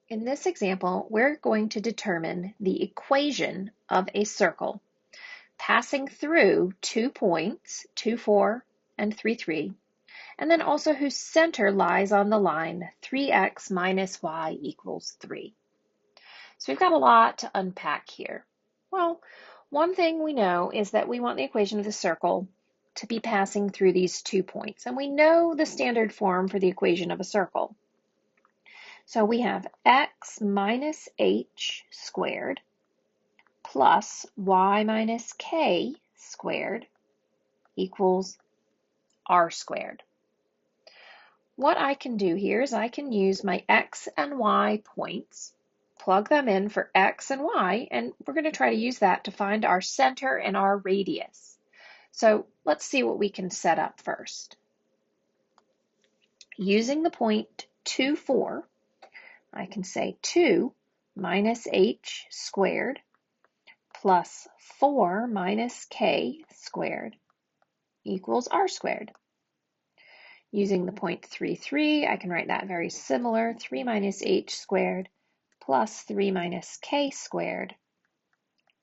In this example, we're going to determine the equation of a circle passing through 2 points, 2, 4, and 3, 3, and then also whose center lies on the line 3x minus y equals 3. So we've got a lot to unpack here. Well, one thing we know is that we want the equation of the circle to be passing through these 2 points, and we know the standard form for the equation of a circle. So we have x minus h squared plus y minus k squared equals r squared. What I can do here is I can use my x and y points, plug them in for x and y, and we're going to try to use that to find our center and our radius. So let's see what we can set up first. Using the point 2, 4, I can say 2 minus h squared plus 4 minus k squared equals r squared. Using the point 3, 3, I can write that very similar. 3 minus h squared plus 3 minus k squared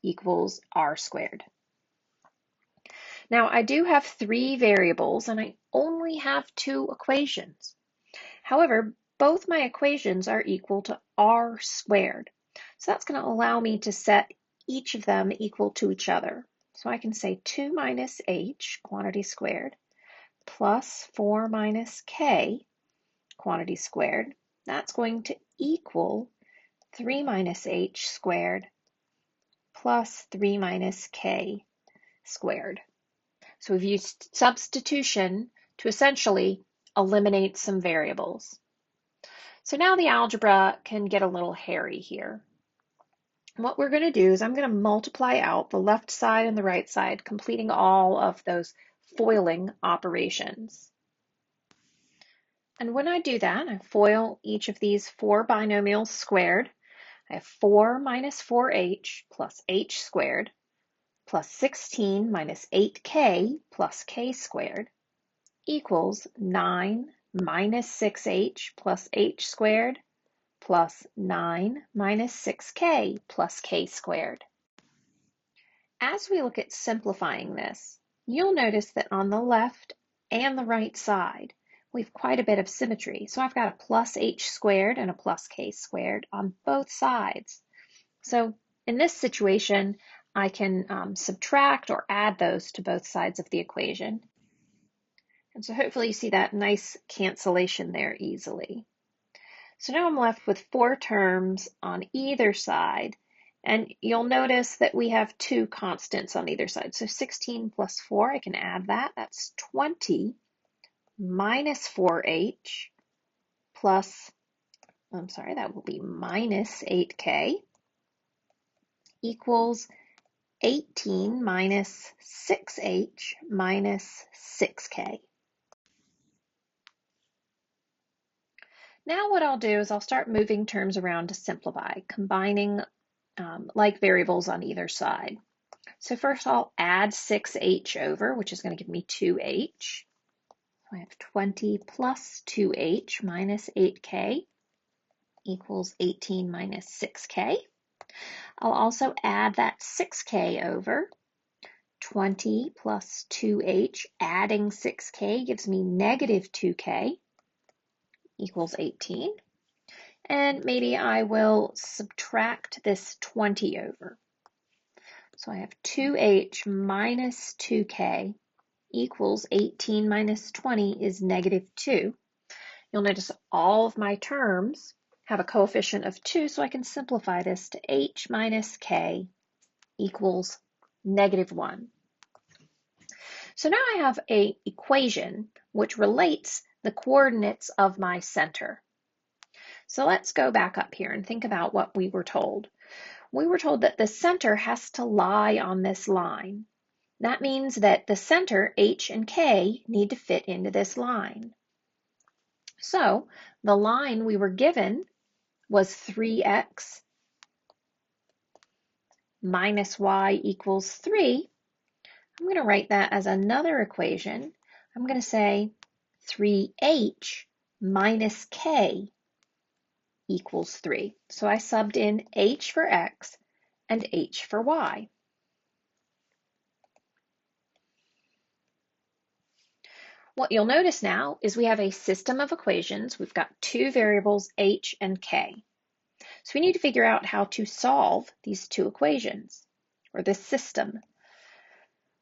equals r squared. Now, I do have 3 variables, and I only have 2 equations. However, both my equations are equal to r squared. So that's going to allow me to set each of them equal to each other. So I can say 2 minus h, quantity squared, plus 4 minus k, quantity squared. That's going to equal 3 minus h squared plus 3 minus k squared. So we've used substitution to essentially eliminate some variables. So now the algebra can get a little hairy here. What we're going to do is I'm going to multiply out the left side and the right side, completing all of those foiling operations. And when I do that, I FOIL each of these 4 binomials squared. I have 4 minus 4h plus h squared plus 16 minus 8k plus k squared equals 9 minus 6h plus h squared plus 9 minus 6k plus k squared. As we look at simplifying this, you'll notice that on the left and the right side, we have quite a bit of symmetry. So I've got a plus h squared and a plus k squared on both sides. So in this situation, I can subtract or add those to both sides of the equation. And so hopefully you see that nice cancellation there easily. So now I'm left with 4 terms on either side. And you'll notice that we have 2 constants on either side. So 16 plus 4, I can add that. That's 20 minus 4h plus, that will be minus 8k equals 18 minus 6h minus 6k. Now what I'll do is I'll start moving terms around to simplify, combining like variables on either side. So first I'll add 6h over, which is going to give me 2h. So I have 20 plus 2h minus 8k equals 18 minus 6k. I'll also add that 6k over. 20 plus 2h, adding 6k gives me negative 2k equals 18. And maybe I will subtract this 20 over. So I have 2h minus 2k equals 18 minus 20 is negative 2. You'll notice all of my terms have a coefficient of 2, so I can simplify this to h minus k equals negative 1. So now I have an equation which relates the coordinates of my center. So let's go back up here and think about what we were told. We were told that the center has to lie on this line. That means that the center, h and k, need to fit into this line. So the line we were given was 3x minus y equals 3. I'm going to write that as another equation. I'm going to say 3h minus k equals 3. So I subbed in h for x and h for y. What you'll notice now is we have a system of equations. We've got two variables, h and k. So we need to figure out how to solve these two equations, or this system.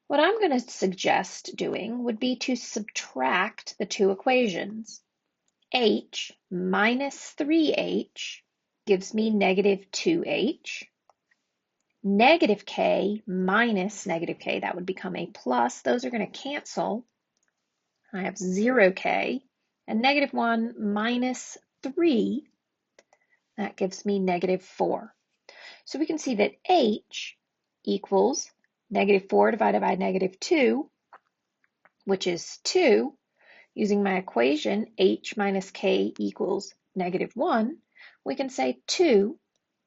What I'm going to suggest doing would be to subtract the two equations. H minus 3h gives me negative 2h. Negative k minus negative k, that would become a plus. Those are going to cancel. I have 0k. And negative 1 minus 3, that gives me negative 4. So we can see that h equals negative 4 divided by negative 2, which is 2. Using my equation, h minus k equals negative 1, we can say 2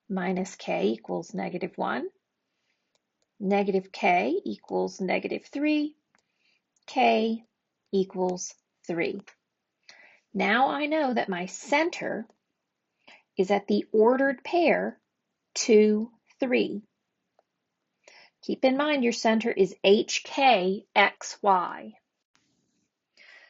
minus k equals negative 1. Negative k equals negative 3. K equals 3. Now I know that my center is at the ordered pair 2, 3. Keep in mind your center is HK, XY.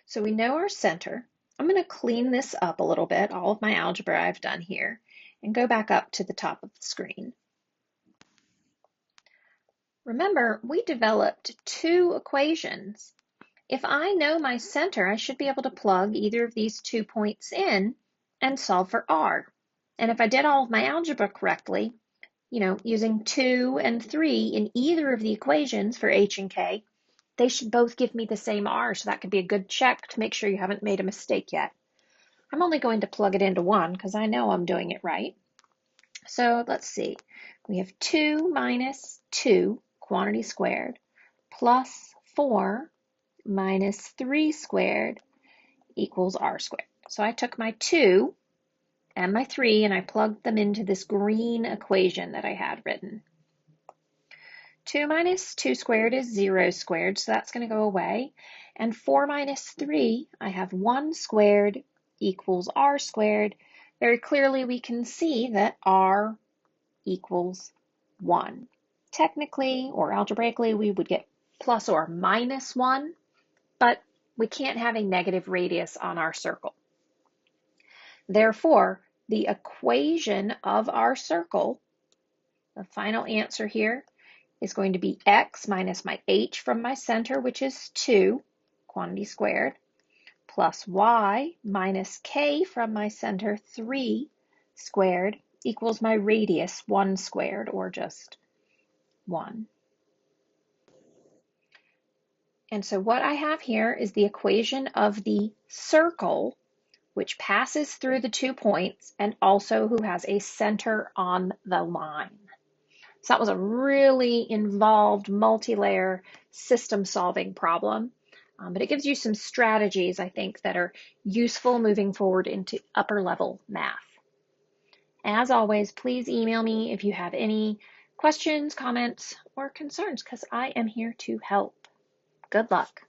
So we know our center. I'm going to clean this up a little bit, all of my algebra I've done here, and go back up to the top of the screen. Remember, we developed two equations. If I know my center, I should be able to plug either of these 2 points in and solve for r. And if I did all of my algebra correctly, using 2 and 3 in either of the equations for h and k, they should both give me the same r, so that could be a good check to make sure you haven't made a mistake yet. I'm only going to plug it into 1 because I know I'm doing it right. So let's see. We have 2 minus 2, quantity squared, plus 4 minus 3 squared equals r squared. So I took my 2 and my 3 and I plugged them into this green equation that I had written. 2 minus 2 squared is 0 squared, so that's going to go away. And 4 minus 3, I have 1 squared equals r squared. Very clearly we can see that r equals 1. Technically or algebraically we would get plus or minus 1, but we can't have a negative radius on our circle. Therefore, the equation of our circle, the final answer here, is going to be x minus my h from my center, which is 2, quantity squared, plus y minus k from my center, 3 squared, equals my radius, 1 squared, or just 1. And so what I have here is the equation of the circle, which passes through the 2 points and also who has a center on the line. So that was a really involved multi-layer system solving problem, but it gives you some strategies, I think, that are useful moving forward into upper level math. As always, please email me if you have any questions, comments, or concerns, because I am here to help. Good luck.